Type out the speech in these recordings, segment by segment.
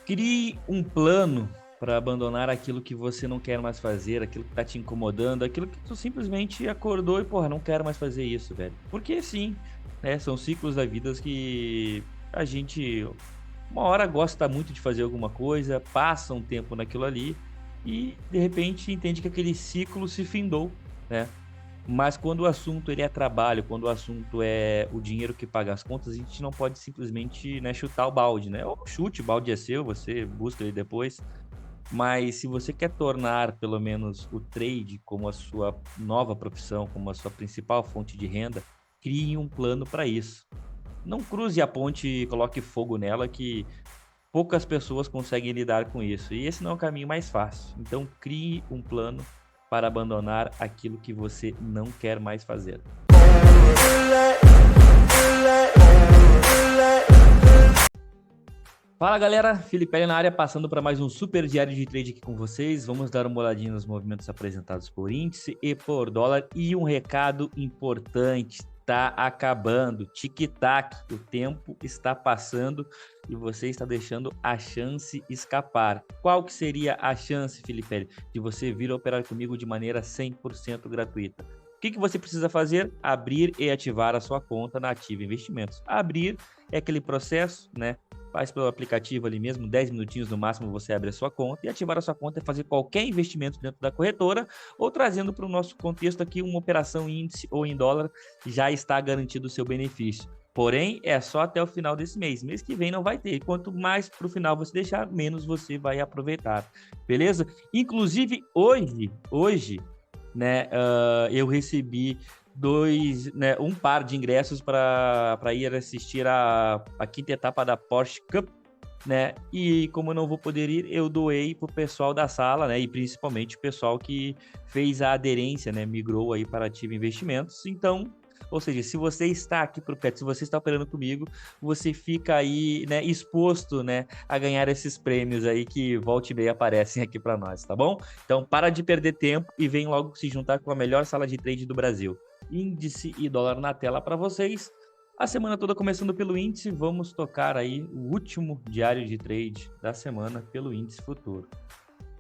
Crie um plano para abandonar aquilo que você não quer mais fazer, aquilo que está te incomodando, aquilo que tu simplesmente acordou e, porra, não quero mais fazer isso, velho. Porque sim, né, são ciclos da vida que a gente, uma hora gosta muito de fazer alguma coisa, passa um tempo naquilo ali e, de repente, entende que aquele ciclo se findou, né? Mas quando o assunto ele é trabalho, quando o assunto é o dinheiro que paga as contas, a gente não pode simplesmente, né, chutar o balde, né? Ou chute, o balde é seu, você busca ele depois. Mas se você quer tornar pelo menos o trade como a sua nova profissão, como a sua principal fonte de renda, crie um plano para isso. Não cruze a ponte e coloque fogo nela, que poucas pessoas conseguem lidar com isso. E esse não é o caminho mais fácil. Então crie um plano para abandonar aquilo que você não quer mais fazer. Fala galera, Felipe na área, passando para mais um super diário de trade aqui com vocês. Vamos dar uma olhadinha nos movimentos apresentados por índice e por dólar. E um recado importante, tá acabando, tic-tac, o tempo está passando e você está deixando a chance escapar. Qual que seria a chance, Felipe, de você vir operar comigo de maneira 100% gratuita? O que você precisa fazer? Abrir e ativar a sua conta na Ativa Investimentos. Abrir é aquele processo, né? Faz pelo aplicativo ali mesmo, 10 minutinhos no máximo você abre a sua conta, e ativar a sua conta é fazer qualquer investimento dentro da corretora, ou trazendo para o nosso contexto aqui uma operação em índice ou em dólar, já está garantido o seu benefício. Porém, é só até o final desse mês. Mês que vem não vai ter. Quanto mais para o final você deixar, menos você vai aproveitar. Beleza? Inclusive, hoje, né, eu recebi um par de ingressos para ir assistir a quinta etapa da Porsche Cup, né? E como eu não vou poder ir, eu doei pro pessoal da sala, né? E principalmente o pessoal que fez a aderência, né? Migrou aí para Ativa Investimentos. Então, ou seja, se você está aqui por perto, se você está operando comigo, você fica aí, né, exposto, né, a ganhar esses prêmios aí que volta e meia aparecem aqui para nós, tá bom? Então, para de perder tempo e vem logo se juntar com a melhor sala de trade do Brasil. Índice e dólar na tela para vocês. A semana toda começando pelo índice, vamos tocar aí o último diário de trade da semana pelo índice futuro.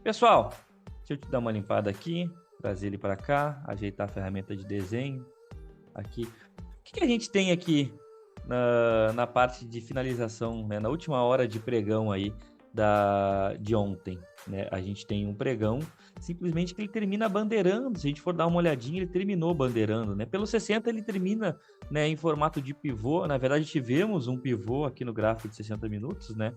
Pessoal, deixa eu te dar uma limpada aqui, trazer ele para cá, ajeitar a ferramenta de desenho aqui. O que a gente tem aqui na parte de finalização, né, na última hora de pregão aí de ontem, né? A gente tem um pregão simplesmente que ele termina bandeirando. Se a gente for dar uma olhadinha, ele terminou bandeirando, né? Pelo 60 ele termina, né, em formato de pivô. Na verdade, tivemos um pivô aqui no gráfico de 60 minutos, né?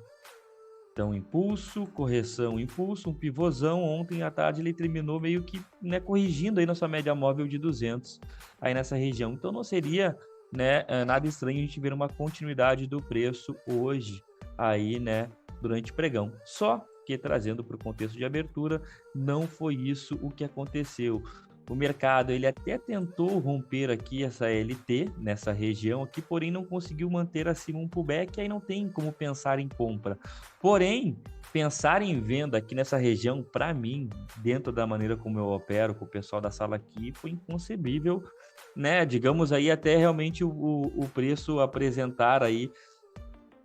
Então, impulso, correção, impulso, um pivôzão. Ontem à tarde ele terminou meio que, né, corrigindo aí na sua média móvel de 200 aí nessa região. Então não seria, né, nada estranho a gente ver uma continuidade do preço hoje aí, né, durante o pregão. Só que trazendo para o contexto de abertura, não foi isso o que aconteceu. O mercado ele até tentou romper aqui essa LT nessa região aqui, porém não conseguiu manter acima um pullback, aí não tem como pensar em compra. Porém, pensar em venda aqui nessa região, para mim, dentro da maneira como eu opero com o pessoal da sala aqui, foi inconcebível, né? Digamos aí até realmente o preço apresentar aí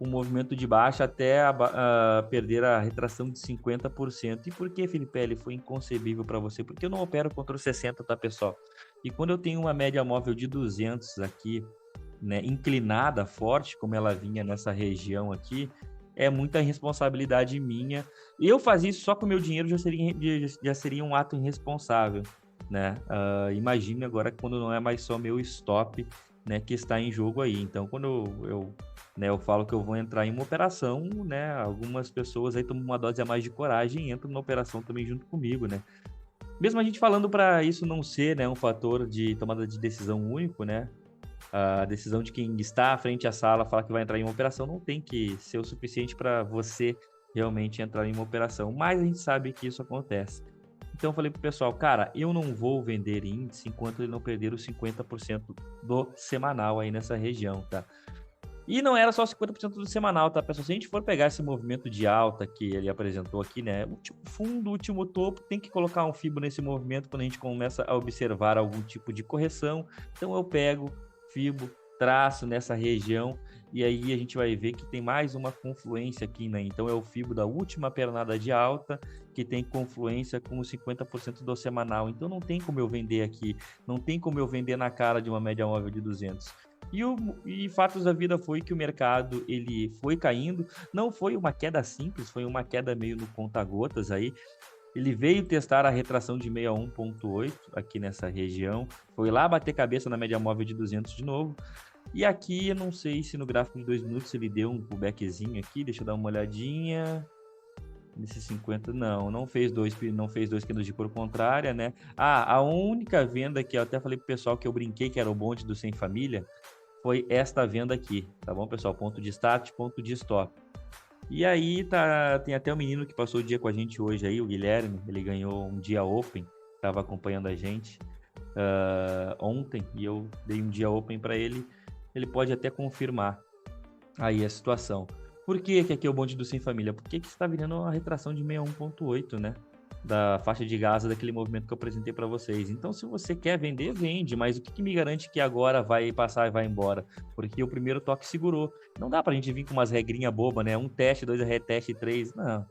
um movimento de baixa até perder a retração de 50%. E por que, Felipe, ele foi inconcebível para você? Porque eu não opero contra os 60, tá, pessoal? E quando eu tenho uma média móvel de 200 aqui, né, inclinada, forte, como ela vinha nessa região aqui, é muita responsabilidade minha. Eu fazer isso só com o meu dinheiro já seria um ato irresponsável, né? Imagine agora quando não é mais só meu stop, né, que está em jogo aí. Então, quando eu falo que eu vou entrar em uma operação, né, algumas pessoas aí tomam uma dose a mais de coragem e entram na operação também junto comigo, né? Mesmo a gente falando para isso não ser, né, um fator de tomada de decisão único, né? A decisão de quem está à frente à sala falar que vai entrar em uma operação não tem que ser o suficiente para você realmente entrar em uma operação, mas a gente sabe que isso acontece. Então eu falei pro pessoal, cara, eu não vou vender índice enquanto ele não perder os 50% do semanal aí nessa região, tá? E não era só 50% do semanal, tá, pessoal? Se a gente for pegar esse movimento de alta que ele apresentou aqui, né? O último fundo, o último topo, tem que colocar um FIBO nesse movimento quando a gente começa a observar algum tipo de correção. Então eu pego FIBO, traço nessa região e aí a gente vai ver que tem mais uma confluência aqui, né? Então é o fibo da última pernada de alta que tem confluência com os 50% do semanal. Então não tem como eu vender aqui, não tem como eu vender na cara de uma média móvel de 200. E fatos da vida foi que o mercado ele foi caindo, não foi uma queda simples, foi uma queda meio no conta-gotas aí. Ele veio testar a retração de 61.8 aqui nessa região, foi lá bater cabeça na média móvel de 200 de novo. E aqui eu não sei se no gráfico de 2 minutos ele deu um pullbackzinho aqui, deixa eu dar uma olhadinha. Nesse 50, não fez dois candles de cor contrária, né? A única venda que eu até falei pro pessoal que eu brinquei que era o bonde do Sem Família foi esta venda aqui, tá bom, pessoal? Ponto de start, ponto de stop. E aí tem até um menino que passou o dia com a gente hoje aí, o Guilherme, ele ganhou um dia open, estava acompanhando a gente ontem, e eu dei um dia open para ele, ele pode até confirmar aí a situação. Por que aqui é o bonde do Sem Família? Porque que está virando uma retração de 61.8, né? Da faixa de Gaza, daquele movimento que eu apresentei para vocês. Então, se você quer vender, vende, mas o que me garante que agora vai passar e vai embora? Porque o primeiro toque segurou. Não dá pra gente vir com umas regrinhas bobas, né? Um teste, dois reteste, três, não.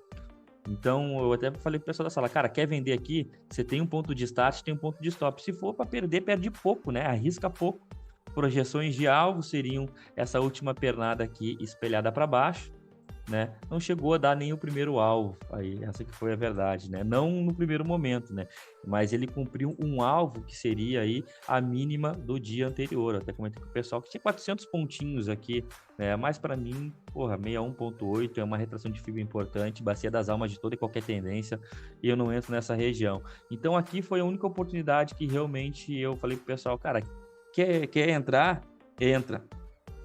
Então, eu até falei pro pessoal da sala, cara, quer vender aqui? Você tem um ponto de start, tem um ponto de stop. Se for para perder, perde pouco, né? Arrisca pouco. Projeções de alvo seriam essa última pernada aqui espelhada para baixo, né? Não chegou a dar nem o primeiro alvo, aí essa que foi a verdade, né? Não no primeiro momento, né? Mas ele cumpriu um alvo que seria aí a mínima do dia anterior. Eu até comentei com o pessoal que tinha 400 pontinhos aqui, né? Mas para mim, porra, 61.8 é uma retração de fibra importante, bacia das almas de toda e qualquer tendência, e eu não entro nessa região. Então aqui foi a única oportunidade que realmente eu falei pro pessoal, cara, quer entrar? Entra.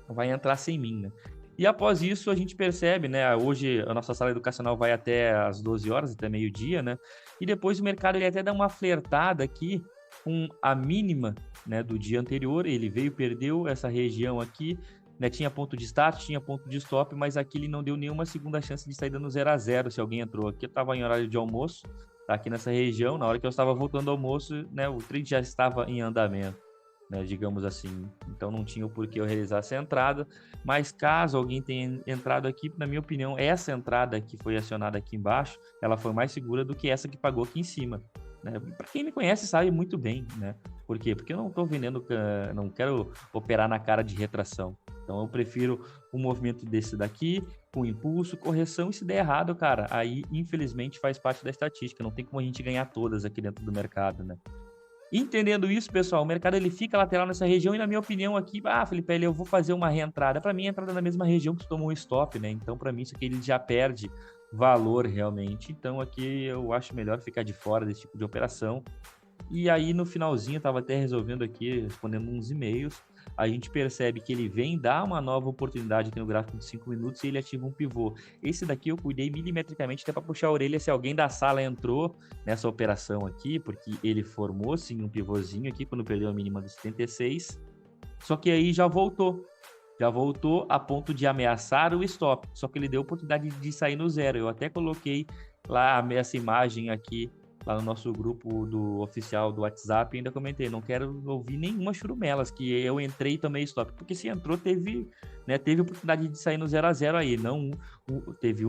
Vai entrar sem mim, né? E após isso, a gente percebe, né? Hoje a nossa sala educacional vai até às 12 horas, até meio-dia, né? E depois o mercado ele até dá uma flertada aqui com a mínima, né, do dia anterior. Ele veio, perdeu essa região aqui, né? Tinha ponto de start, tinha ponto de stop, mas aqui ele não deu nenhuma segunda chance de saída no 0 a 0 se alguém entrou. Aqui eu estava em horário de almoço, tá aqui nessa região. Na hora que eu estava voltando ao almoço, né, o trade já estava em andamento, né, digamos assim. Então não tinha o porquê eu realizar essa entrada, mas caso alguém tenha entrado aqui, na minha opinião, essa entrada que foi acionada aqui embaixo, ela foi mais segura do que essa que pagou aqui em cima, né? Para quem me conhece sabe muito bem, né? Por quê? Porque eu não estou vendendo, não quero operar na cara de retração. Então eu prefiro um movimento desse daqui, com impulso, correção, e se der errado, cara, aí infelizmente faz parte da estatística, não tem como a gente ganhar todas aqui dentro do mercado, né? Entendendo isso, pessoal, o mercado ele fica lateral nessa região e na minha opinião aqui, Felipe, eu vou fazer uma reentrada. Para mim, a entrada na mesma região que tu tomou um stop, né? Então, para mim, isso aqui ele já perde valor realmente. Então, aqui eu acho melhor ficar de fora desse tipo de operação. E aí, no finalzinho, eu estava até resolvendo aqui, respondendo uns e-mails. A gente percebe que ele vem dar uma nova oportunidade aqui no gráfico de 5 minutos e ele ativa um pivô. Esse daqui eu cuidei milimetricamente até para puxar a orelha se alguém da sala entrou nessa operação aqui, porque ele formou sim um pivôzinho aqui quando perdeu a mínima dos 76. Só que aí já voltou a ponto de ameaçar o stop. Só que ele deu a oportunidade de sair no zero. Eu até coloquei lá essa imagem aqui lá no nosso grupo do oficial do WhatsApp, ainda comentei, não quero ouvir nenhuma churumelas, que eu entrei e tomei stop, porque se entrou, teve oportunidade de sair no 0 a 0 aí, não teve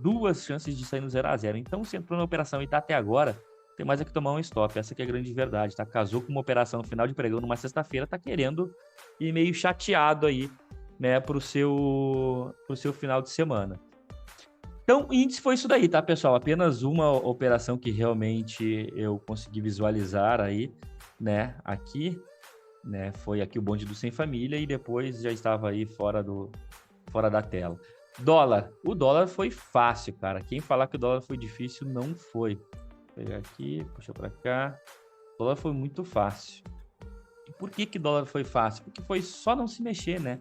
duas chances de sair no 0 a 0. Então, se entrou na operação e tá até agora, tem mais é que tomar um stop, essa que é a grande verdade, tá? Casou com uma operação no final de pregão numa sexta-feira, tá querendo ir meio chateado aí, né, pro seu final de semana. Então, o índice foi isso daí, tá, pessoal? Apenas uma operação que realmente eu consegui visualizar aí, né, aqui, né, foi aqui o bonde do Sem Família e depois já estava aí fora da tela. Dólar. O dólar foi fácil, cara. Quem falar que o dólar foi difícil, não foi. Vou pegar aqui, puxa para cá. O dólar foi muito fácil. E por que o dólar foi fácil? Porque foi só não se mexer, né?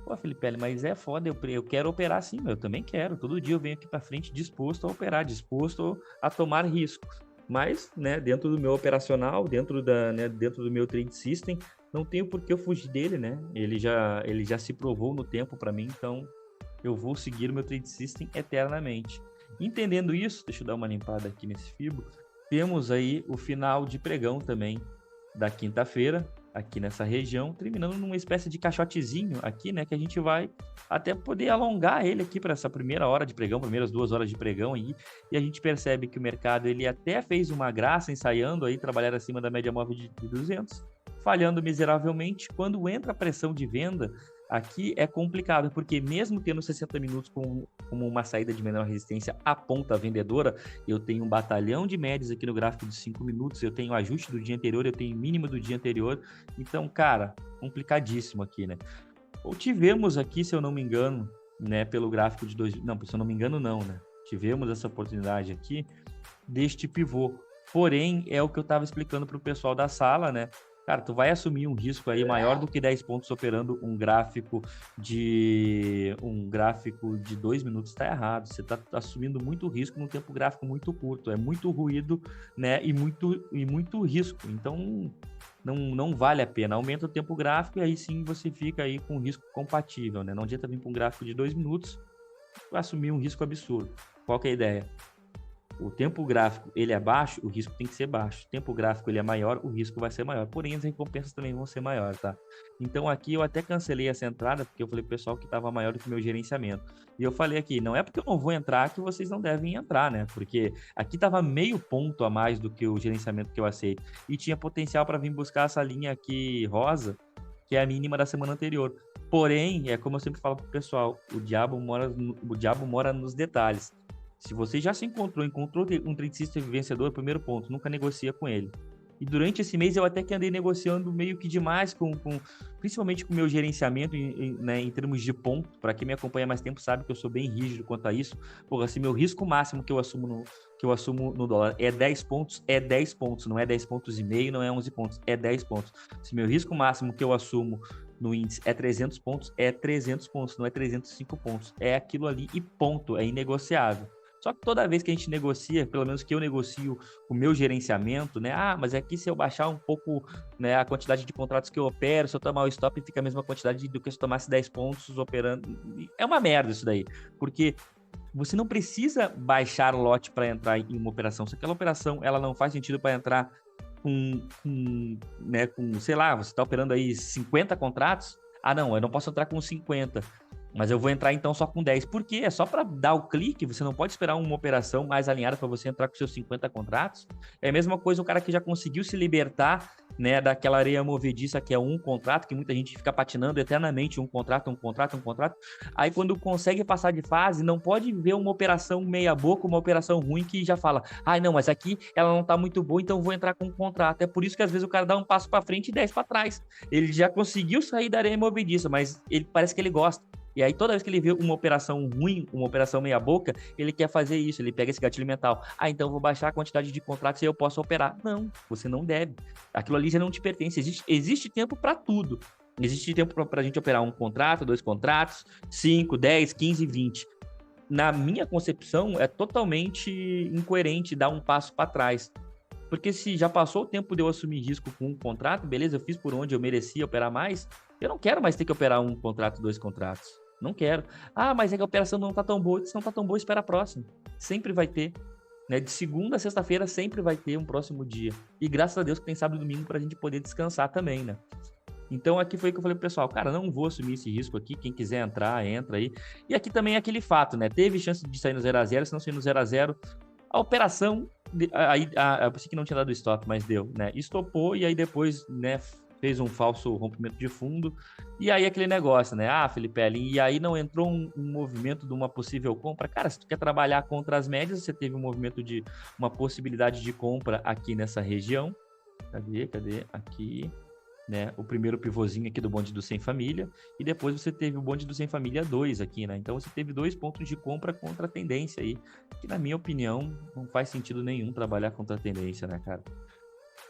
Pô, Felipe, mas é foda, eu quero operar sim, eu também quero. Todo dia eu venho aqui para frente disposto a operar, disposto a tomar riscos. Mas, né, dentro do meu operacional, dentro do meu trade system, não tenho por que eu fugir dele, né? Ele já se provou no tempo para mim, então eu vou seguir o meu trade system eternamente. Entendendo isso, deixa eu dar uma limpada aqui nesse fibo. Temos aí o final de pregão também da quinta-feira. aqui nessa região, terminando numa espécie de caixotezinho aqui, né, que a gente vai até poder alongar ele aqui para essa primeira hora de pregão, primeiras 2 horas de pregão aí, e a gente percebe que o mercado ele até fez uma graça ensaiando aí trabalhar acima da média móvel de 200, falhando miseravelmente. Quando entra a pressão de venda, aqui é complicado, porque mesmo tendo 60 minutos como uma saída de menor resistência à ponta vendedora, eu tenho um batalhão de médias aqui no gráfico de 5 minutos, eu tenho ajuste do dia anterior, eu tenho mínimo do dia anterior. Então, cara, complicadíssimo aqui, né? Ou tivemos aqui, se eu não me engano, né, pelo gráfico de 2... Não, se eu não me engano, não, né? Tivemos essa oportunidade aqui deste pivô. Porém, é o que eu estava explicando para o pessoal da sala, né? Cara, tu vai assumir um risco aí maior do que 10 pontos operando um gráfico de 2 minutos, tá errado. Você tá assumindo muito risco num tempo gráfico muito curto. É muito ruído, né? E muito risco. Então, não vale a pena. Aumenta o tempo gráfico e aí sim você fica aí com um risco compatível, né? Não adianta vir para um gráfico de 2 minutos e assumir um risco absurdo. Qual que é a ideia? O tempo gráfico ele é baixo, o risco tem que ser baixo. O tempo gráfico ele é maior, o risco vai ser maior. Porém, as recompensas também vão ser maiores, tá? Então aqui eu até cancelei essa entrada, porque eu falei pro pessoal que estava maior do que o meu gerenciamento. E eu falei aqui, não é porque eu não vou entrar que vocês não devem entrar, né? Porque aqui estava meio ponto a mais do que o gerenciamento que eu aceito. E tinha potencial para vir buscar essa linha aqui rosa, que é a mínima da semana anterior. Porém, é como eu sempre falo pro pessoal, o diabo mora nos detalhes. Se você já se encontrou um trendista vencedor, primeiro ponto, nunca negocia com ele. E durante esse mês eu até que andei negociando meio que demais, principalmente com o meu gerenciamento né, em termos de ponto. Para quem me acompanha mais tempo sabe que eu sou bem rígido quanto a isso. Porra, se meu risco máximo que eu assumo no dólar é 10 pontos, é 10 pontos. Não é 10 pontos e meio, não é 11 pontos, é 10 pontos. Se meu risco máximo que eu assumo no índice é 300 pontos, é 300 pontos, não é 305 pontos. É aquilo ali e ponto, é inegociável. Só que toda vez que a gente negocia, pelo menos que eu negocio o meu gerenciamento, né? Ah, mas aqui se eu baixar um pouco, né, a quantidade de contratos que eu opero, se eu tomar o stop, fica a mesma quantidade do que se eu tomasse 10 pontos operando. É uma merda isso daí, porque você não precisa baixar lote para entrar em uma operação. Se aquela operação ela não faz sentido para entrar sei lá, você está operando aí 50 contratos, não, eu não posso entrar com 50. Mas eu vou entrar então só com 10. Por quê? É só para dar o clique, você não pode esperar uma operação mais alinhada para você entrar com seus 50 contratos. É a mesma coisa o cara que já conseguiu se libertar, né, daquela areia movediça que é um contrato, que muita gente fica patinando eternamente, um contrato. Aí quando consegue passar de fase, não pode ver uma operação meia boca, uma operação ruim que já fala, não, mas aqui ela não tá muito boa, então vou entrar com um contrato. É por isso que às vezes o cara dá um passo para frente e 10 para trás. Ele já conseguiu sair da areia movediça, mas ele parece que ele gosta. E aí, toda vez que ele vê uma operação ruim, uma operação meia boca, ele quer fazer isso, ele pega esse gatilho mental. Então eu vou baixar a quantidade de contratos e eu posso operar. Não, você não deve. Aquilo ali já não te pertence. Existe tempo para tudo. Existe tempo para a gente operar um contrato, 2 contratos, 5, 10, 15, 20. Na minha concepção, é totalmente incoerente dar um passo para trás. Porque se já passou o tempo de eu assumir risco com um contrato, beleza, eu fiz por onde eu merecia operar mais, eu não quero mais ter que operar um contrato, 2 contratos. Não quero. Mas é que a operação não tá tão boa. Se não tá tão boa, espera a próxima. Sempre vai ter. Né? De segunda a sexta-feira sempre vai ter um próximo dia. E graças a Deus que tem sábado e domingo pra gente poder descansar também, né? Então aqui foi o que eu falei pro pessoal, cara, não vou assumir esse risco aqui, quem quiser entrar, entra aí. E aqui também é aquele fato, né? Teve chance de sair no 0x0, se não sair no 0x0, a operação, eu pensei que não tinha dado stop, mas deu, né? Estopou e aí depois, né, fez um falso rompimento de fundo, e aí aquele negócio, né? Felipe, e aí não entrou um movimento de uma possível compra? Cara, se tu quer trabalhar contra as médias, você teve um movimento de uma possibilidade de compra aqui nessa região. Cadê? Aqui, né? O primeiro pivôzinho aqui do bonde do Sem Família, e depois você teve o bonde do Sem Família 2 aqui, né? Então você teve 2 pontos de compra contra a tendência aí, que na minha opinião não faz sentido nenhum trabalhar contra a tendência, né, cara?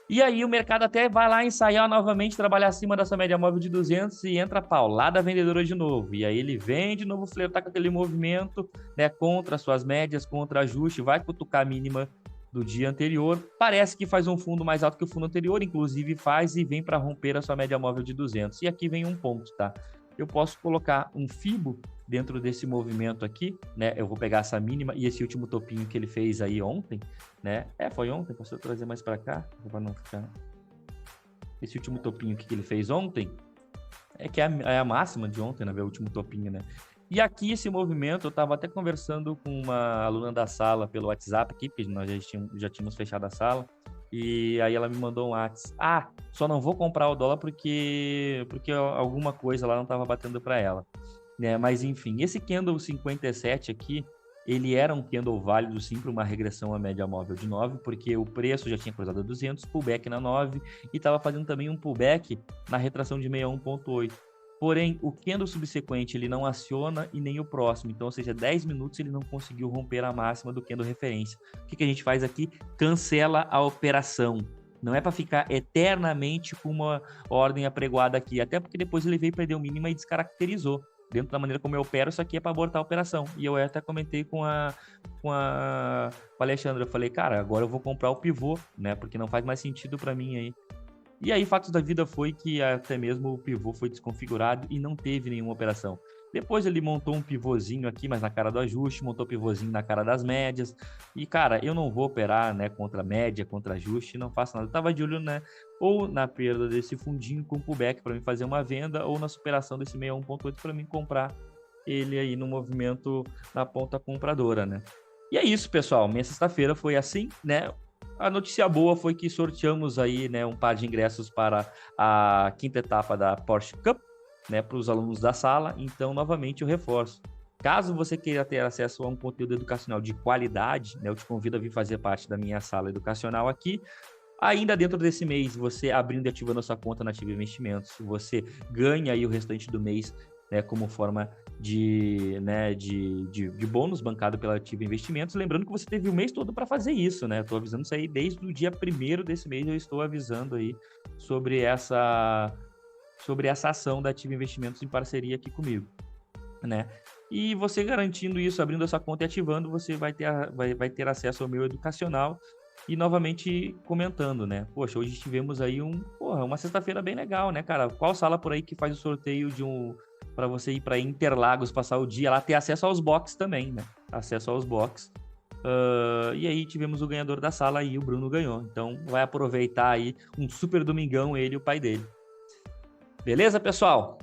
E aí o mercado até vai lá ensaiar novamente, trabalhar acima dessa média móvel de 200 e entra a paulada vendedora de novo. E aí ele vem de novo flertar com aquele movimento, né, contra suas médias, contra ajuste, vai cutucar a mínima do dia anterior. Parece que faz um fundo mais alto que o fundo anterior, inclusive faz e vem para romper a sua média móvel de 200. E aqui vem um ponto, tá? Eu posso colocar um FIBO dentro desse movimento aqui, né? Eu vou pegar essa mínima e esse último topinho que ele fez aí ontem, né? Foi ontem, posso trazer mais para cá, para não ficar... esse último topinho que ele fez ontem, que é a máxima de ontem, né? O último topinho, né? E aqui esse movimento, eu estava até conversando com uma aluna da sala pelo WhatsApp aqui, porque nós já tínhamos fechado a sala, e aí ela me mandou um WhatsApp. Ah, só não vou comprar o dólar porque alguma coisa lá não estava batendo para ela. Né? Mas enfim, esse candle 57 aqui, ele era um candle válido sim para uma regressão à média móvel de 9, porque o preço já tinha cruzado a 200, pullback na 9 e estava fazendo também um pullback na retração de 61,8. Porém, o candle subsequente ele não aciona e nem o próximo. Então, ou seja, 10 minutos ele não conseguiu romper a máxima do candle referência. O que a gente faz aqui? Cancela a operação. Não é para ficar eternamente com uma ordem apregoada aqui. Até porque depois ele veio perder o mínimo e descaracterizou. Dentro da maneira como eu opero, isso aqui é para abortar a operação. E eu até comentei com a Alexandra. Eu falei, cara, agora eu vou comprar o pivô, né? Porque não faz mais sentido para mim aí. E aí, fatos da vida foi que até mesmo o pivô foi desconfigurado e não teve nenhuma operação. Depois ele montou um pivôzinho aqui, mas na cara do ajuste, montou pivôzinho na cara das médias. E, cara, eu não vou operar, né, contra média, contra ajuste, não faço nada. Eu tava de olho, né, ou na perda desse fundinho com pullback para mim fazer uma venda, ou na superação desse 61,8 para mim comprar ele aí no movimento na ponta compradora, né? E é isso, pessoal. Minha sexta-feira foi assim, né? A notícia boa foi que sorteamos aí, né, um par de ingressos para a quinta etapa da Porsche Cup, né, para os alunos da sala. Então, novamente, eu reforço. Caso você queira ter acesso a um conteúdo educacional de qualidade, né, eu te convido a vir fazer parte da minha sala educacional aqui. Ainda dentro desse mês, você abrindo e ativando a sua conta na Ativa Investimentos, você ganha aí o restante do mês, né, como forma de bônus bancado pela Ativa Investimentos. Lembrando que você teve o mês todo para fazer isso, né? Estou avisando isso aí desde o dia 1º desse mês, eu estou avisando aí sobre essa ação da Ativa Investimentos em parceria aqui comigo, né? E você garantindo isso, abrindo a sua conta e ativando, você vai ter acesso ao meu educacional. E novamente comentando, né? Poxa, hoje tivemos aí uma sexta-feira bem legal, né, cara? Qual sala por aí que faz o sorteio para você ir para Interlagos, passar o dia lá, ter acesso aos box também, né? Acesso aos box. E aí tivemos o ganhador da sala e o Bruno ganhou. Então vai aproveitar aí um super domingão, ele e o pai dele. Beleza, pessoal?